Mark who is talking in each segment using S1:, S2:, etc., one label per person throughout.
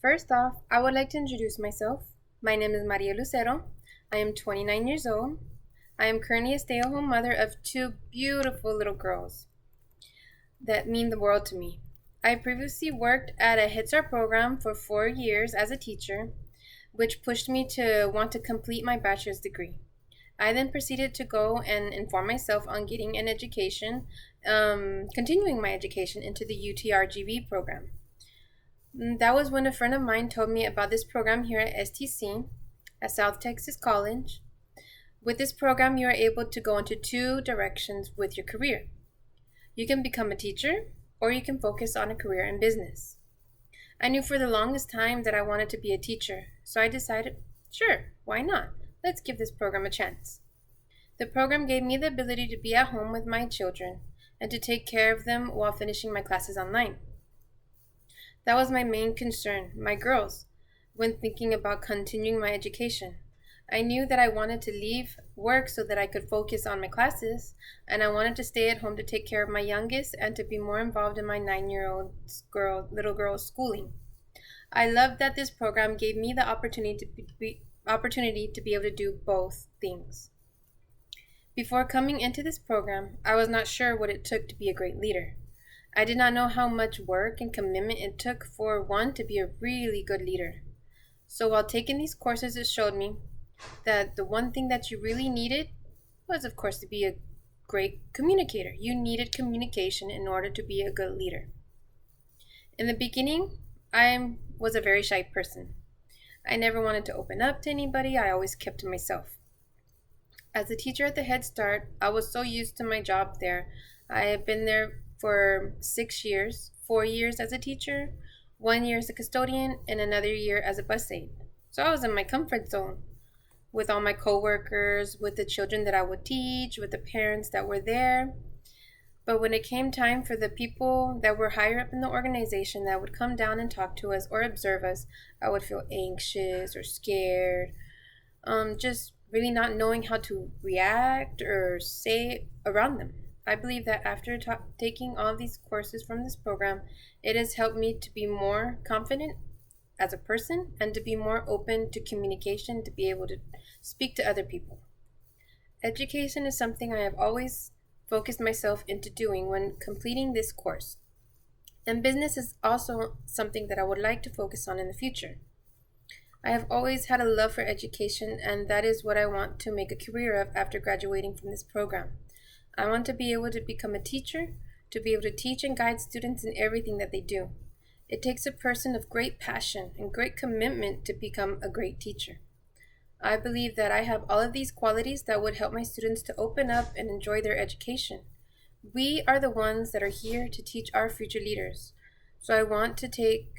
S1: First off, I would like to introduce myself. My name is Maria Lucero. I am 29 years old. I am currently a stay-at-home mother of two beautiful little girls that mean the world to me. I previously worked at a Head Start program for 4 years as a teacher, which pushed me to want to complete my bachelor's degree. I then proceeded to go and inform myself on getting an education, continuing my education into the UTRGV program. That was when a friend of mine told me about this program here at STC, at South Texas College. With this program, you are able to go into two directions with your career. You can become a teacher, or you can focus on a career in business. I knew for the longest time that I wanted to be a teacher, so I decided, sure, why not? Let's give this program a chance. The program gave me the ability to be at home with my children and to take care of them while finishing my classes online. That was my main concern, my girls, when thinking about continuing my education. I knew that I wanted to leave work so that I could focus on my classes, and I wanted to stay at home to take care of my youngest and to be more involved in my 9-year-old little girl's schooling. I loved that this program gave me the opportunity to be able to do both things. Before coming into this program, I was not sure what it took to be a great leader. I did not know how much work and commitment it took for one to be a really good leader. So while taking these courses, it showed me that the one thing that you really needed was, of course, to be a great communicator. You needed communication in order to be a good leader. In the beginning, I was a very shy person. I never wanted to open up to anybody. I always kept to myself. As a teacher at the Head Start, I was so used to my job there. I had been there for 6 years, 4 years as a teacher, 1 year as a custodian, and another year as a bus aide. So I was in my comfort zone with all my coworkers, with the children that I would teach, with the parents that were there. But when it came time for the people that were higher up in the organization that would come down and talk to us or observe us, I would feel anxious or scared, just really not knowing how to react or say around them. I believe that after taking all of these courses from this program, it has helped me to be more confident as a person and to be more open to communication, to be able to speak to other people. Education is something I have always focused myself into doing when completing this course. And business is also something that I would like to focus on in the future. I have always had a love for education, and that is what I want to make a career of after graduating from this program. I want to be able to become a teacher, to be able to teach and guide students in everything that they do. It takes a person of great passion and great commitment to become a great teacher. I believe that I have all of these qualities that would help my students to open up and enjoy their education. We are the ones that are here to teach our future leaders. So I want to take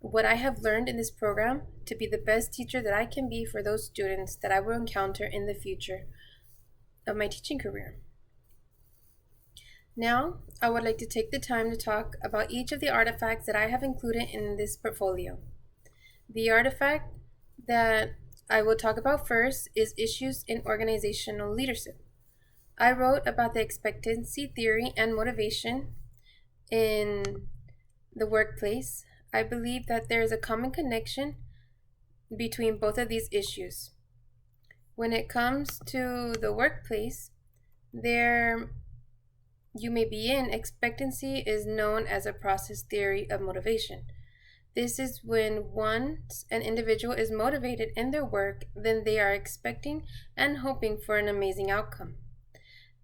S1: what I have learned in this program to be the best teacher that I can be for those students that I will encounter in the future of my teaching career. Now, I would like to take the time to talk about each of the artifacts that I have included in this portfolio. The artifact that I will talk about first is issues in organizational leadership. I wrote about the expectancy theory and motivation in the workplace. I believe that there is a common connection between both of these issues. When it comes to the workplace, there you may be in, expectancy is known as a process theory of motivation. This is when once an individual is motivated in their work, then they are expecting and hoping for an amazing outcome.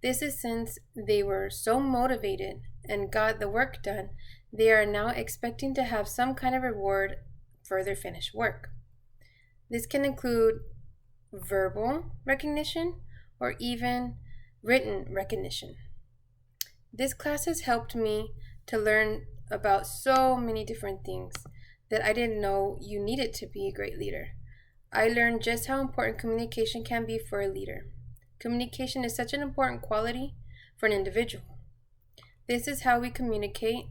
S1: This is since they were so motivated and got the work done, they are now expecting to have some kind of reward for their finished work. This can include verbal recognition or even written recognition. This class has helped me to learn about so many different things that I didn't know you needed to be a great leader. I learned just how important communication can be for a leader. Communication is such an important quality for an individual. This is how we communicate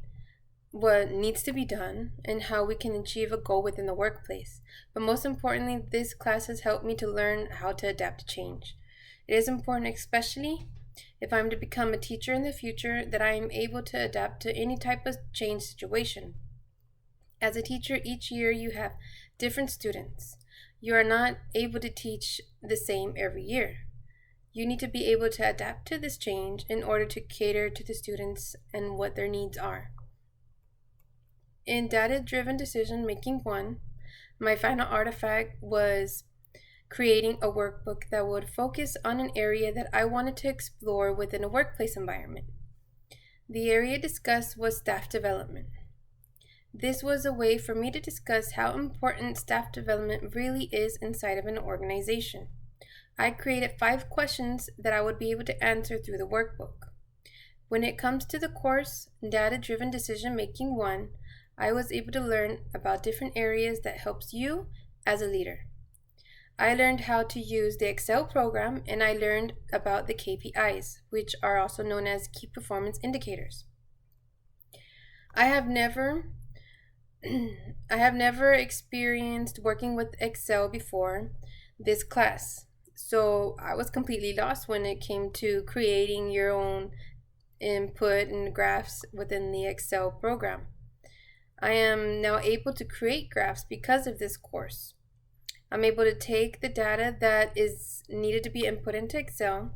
S1: what needs to be done and how we can achieve a goal within the workplace. But most importantly, this class has helped me to learn how to adapt to change. It is important, especially if I'm to become a teacher in the future, that I am able to adapt to any type of change situation. As a teacher, each year you have different students. You are not able to teach the same every year. You need to be able to adapt to this change in order to cater to the students and what their needs are. In data-driven decision making 1, my final artifact was creating a workbook that would focus on an area that I wanted to explore within a workplace environment. The area discussed was staff development. This was a way for me to discuss how important staff development really is inside of an organization. I created 5 questions that I would be able to answer through the workbook. When it comes to the course, Data-Driven Decision Making 1, I was able to learn about different areas that helps you as a leader. I learned how to use the Excel program, and I learned about the KPIs, which are also known as Key Performance Indicators. I have never experienced working with Excel before this class, so I was completely lost when it came to creating your own input and graphs within the Excel program. I am now able to create graphs because of this course. I'm able to take the data that is needed to be input into Excel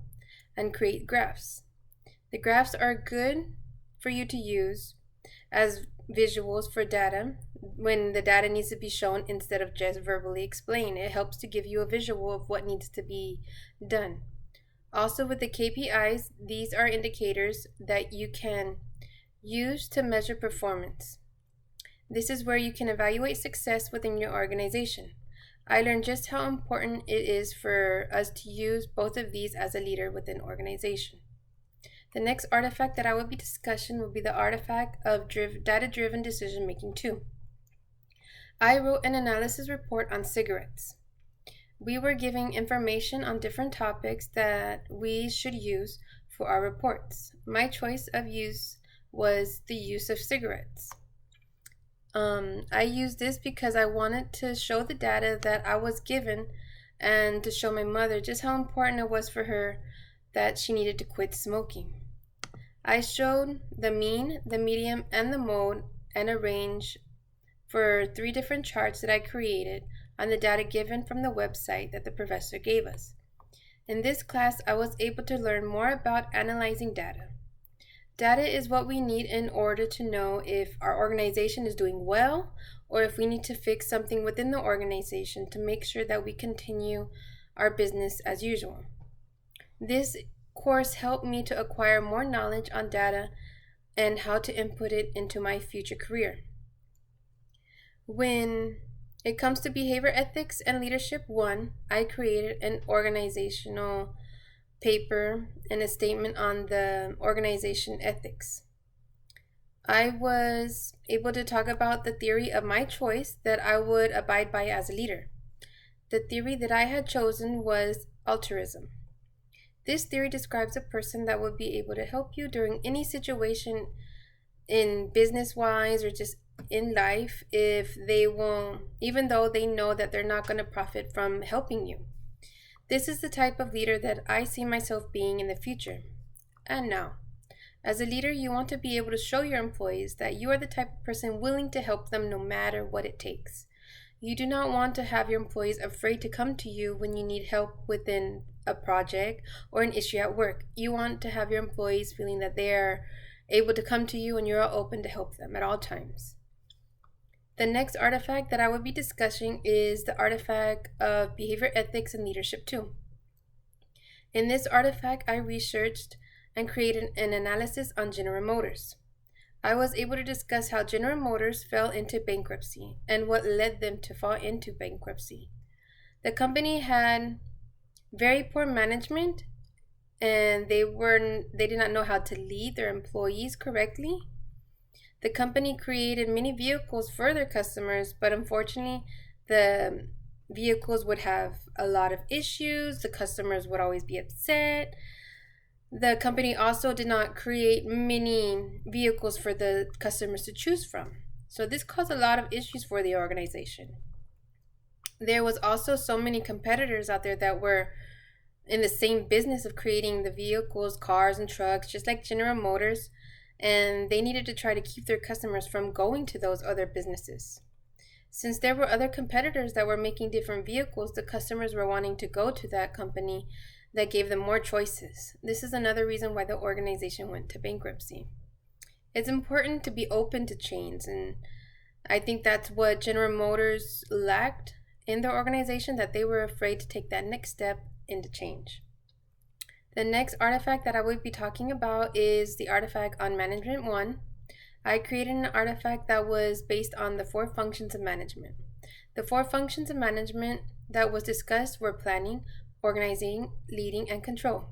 S1: and create graphs. The graphs are good for you to use as visuals for data when the data needs to be shown instead of just verbally explained. It helps to give you a visual of what needs to be done. Also, with the KPIs, these are indicators that you can use to measure performance. This is where you can evaluate success within your organization. I learned just how important it is for us to use both of these as a leader within an organization. The next artifact that I will be discussing will be the artifact of data-driven decision making 2. I wrote an analysis report on cigarettes. We were giving information on different topics that we should use for our reports. My choice of use was the use of cigarettes. I used this because I wanted to show the data that I was given and to show my mother just how important it was for her that she needed to quit smoking. I showed the mean, the medium, and the mode and a range for 3 different charts that I created on the data given from the website that the professor gave us. In this class, I was able to learn more about analyzing data. Data is what we need in order to know if our organization is doing well or if we need to fix something within the organization to make sure that we continue our business as usual. This course helped me to acquire more knowledge on data and how to input it into my future career. When it comes to behavior ethics and leadership 1, I created an organizational paper and a statement on the organization ethics. I was able to talk about the theory of my choice that I would abide by as a leader. The theory that I had chosen was altruism. This theory describes a person that would be able to help you during any situation in business-wise or just in life if they won't, even though they know that they're not going to profit from helping you. This is the type of leader that I see myself being in the future. And now, as a leader, you want to be able to show your employees that you are the type of person willing to help them no matter what it takes. You do not want to have your employees afraid to come to you when you need help within a project or an issue at work. You want to have your employees feeling that they are able to come to you and you're open to help them at all times. The next artifact that I will be discussing is the artifact of behavior ethics and leadership 2. In this artifact, I researched and created an analysis on General Motors. I was able to discuss how General Motors fell into bankruptcy and what led them to fall into bankruptcy. The company had very poor management and they did not know how to lead their employees correctly. The company created many vehicles for their customers, but unfortunately, the vehicles would have a lot of issues. The customers would always be upset. The company also did not create many vehicles for the customers to choose from. So this caused a lot of issues for the organization. There was also so many competitors out there that were in the same business of creating the vehicles, cars, and trucks, just like General Motors. and they needed to try to keep their customers from going to those other businesses. Since there were other competitors that were making different vehicles, the customers were wanting to go to that company that gave them more choices. This is another reason why the organization went to bankruptcy. It's important to be open to change, and I think that's what General Motors lacked in their organization, that they were afraid to take that next step into change. The next artifact that I will be talking about is the artifact on Management 1. I created an artifact that was based on the 4 functions of management. The 4 functions of management that was discussed were planning, organizing, leading, and control.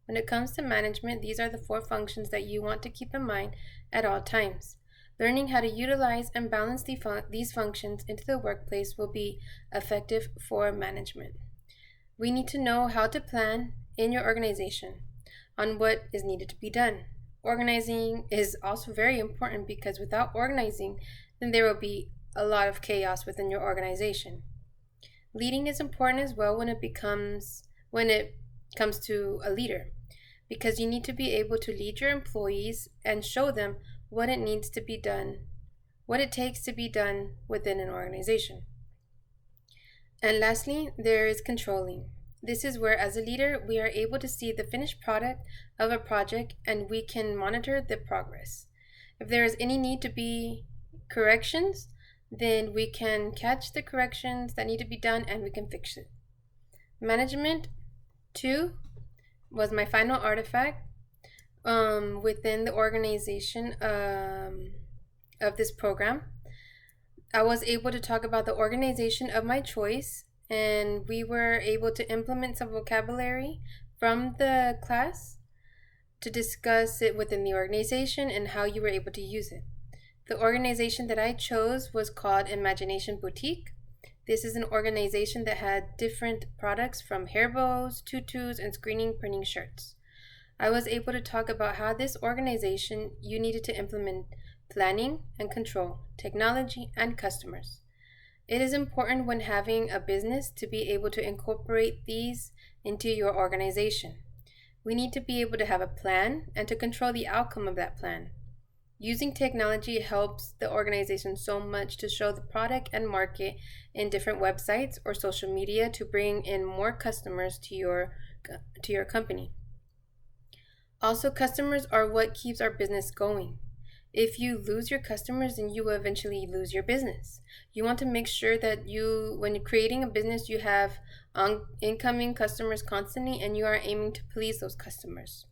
S1: When it comes to management, these are the 4 functions that you want to keep in mind at all times. Learning how to utilize and balance these functions into the workplace will be effective for management. We need to know how to plan in your organization on what is needed to be done. Organizing is also very important because without organizing, then there will be a lot of chaos within your organization. Leading is important as well when it comes to a leader, because you need to be able to lead your employees and show them what it needs to be done, what it takes to be done within an organization. And lastly, there is controlling. This is where, as a leader, we are able to see the finished product of a project and we can monitor the progress. If there is any need to be corrections, then we can catch the corrections that need to be done and we can fix it. Management 2 was my final artifact within the organization of this program. I was able to talk about the organization of my choice, and we were able to implement some vocabulary from the class to discuss it within the organization and how you were able to use it. The organization that I chose was called Imagination Boutique. This is an organization that had different products from hair bows, tutus, and screening printing shirts. I was able to talk about how this organization you needed to implement planning and control, technology, and customers. It is important when having a business to be able to incorporate these into your organization. We need to be able to have a plan and to control the outcome of that plan. Using technology helps the organization so much to show the product and market in different websites or social media to bring in more customers to your company. Also, customers are what keeps our business going. If you lose your customers, then you will eventually lose your business. You want to make sure that when you're creating a business, you have incoming customers constantly and you are aiming to please those customers.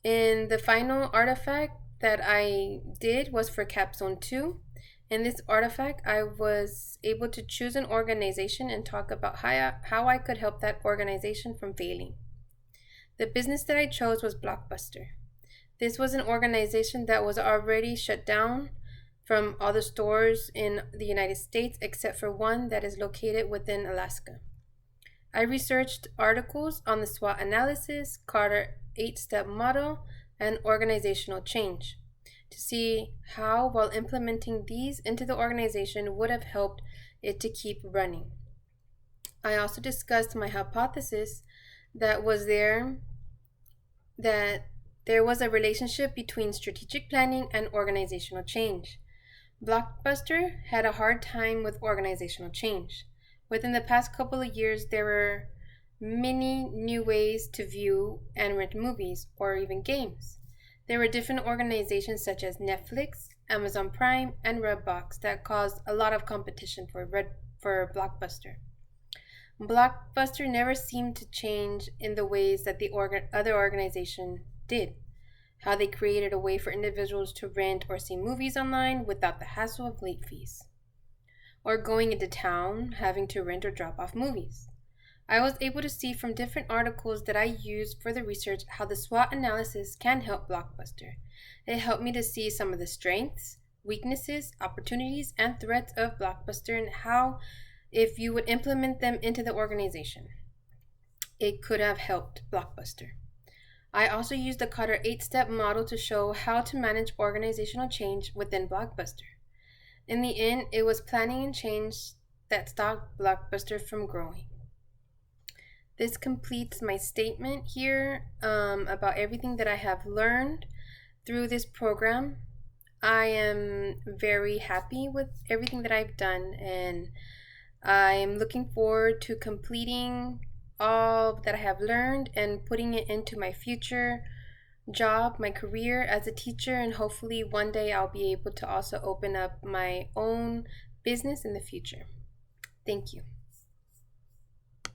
S1: And the final artifact that I did was for Capstone 2. In this artifact, I was able to choose an organization and talk about how I could help that organization from failing. The business that I chose was Blockbuster. This was an organization that was already shut down from all the stores in the United States except for one that is located within Alaska. I researched articles on the SWOT analysis, Carter 8-step model, and organizational change to see how, while implementing these into the organization, would have helped it to keep running. I also discussed my hypothesis that there was a relationship between strategic planning and organizational change. Blockbuster had a hard time with organizational change. Within the past couple of years, there were many new ways to view and rent movies or even games. There were different organizations such as Netflix, Amazon Prime, and Redbox that caused a lot of competition for Blockbuster. Blockbuster never seemed to change in the ways that the other organization did. How they created a way for individuals to rent or see movies online without the hassle of late fees, or going into town having to rent or drop off movies. I was able to see from different articles that I used for the research how the SWOT analysis can help Blockbuster. It helped me to see some of the strengths, weaknesses, opportunities, and threats of Blockbuster and how, if you would implement them into the organization, it could have helped Blockbuster. I also used the Carter 8-step model to show how to manage organizational change within Blockbuster. In the end, it was planning and change that stopped Blockbuster from growing. This completes my statement here about everything that I have learned Through this program, I am very happy with everything that I've done, and I'm looking forward to completing all that I have learned and putting it into my future job, my career as a teacher, and hopefully one day I'll be able to also open up my own business in the future. Thank you.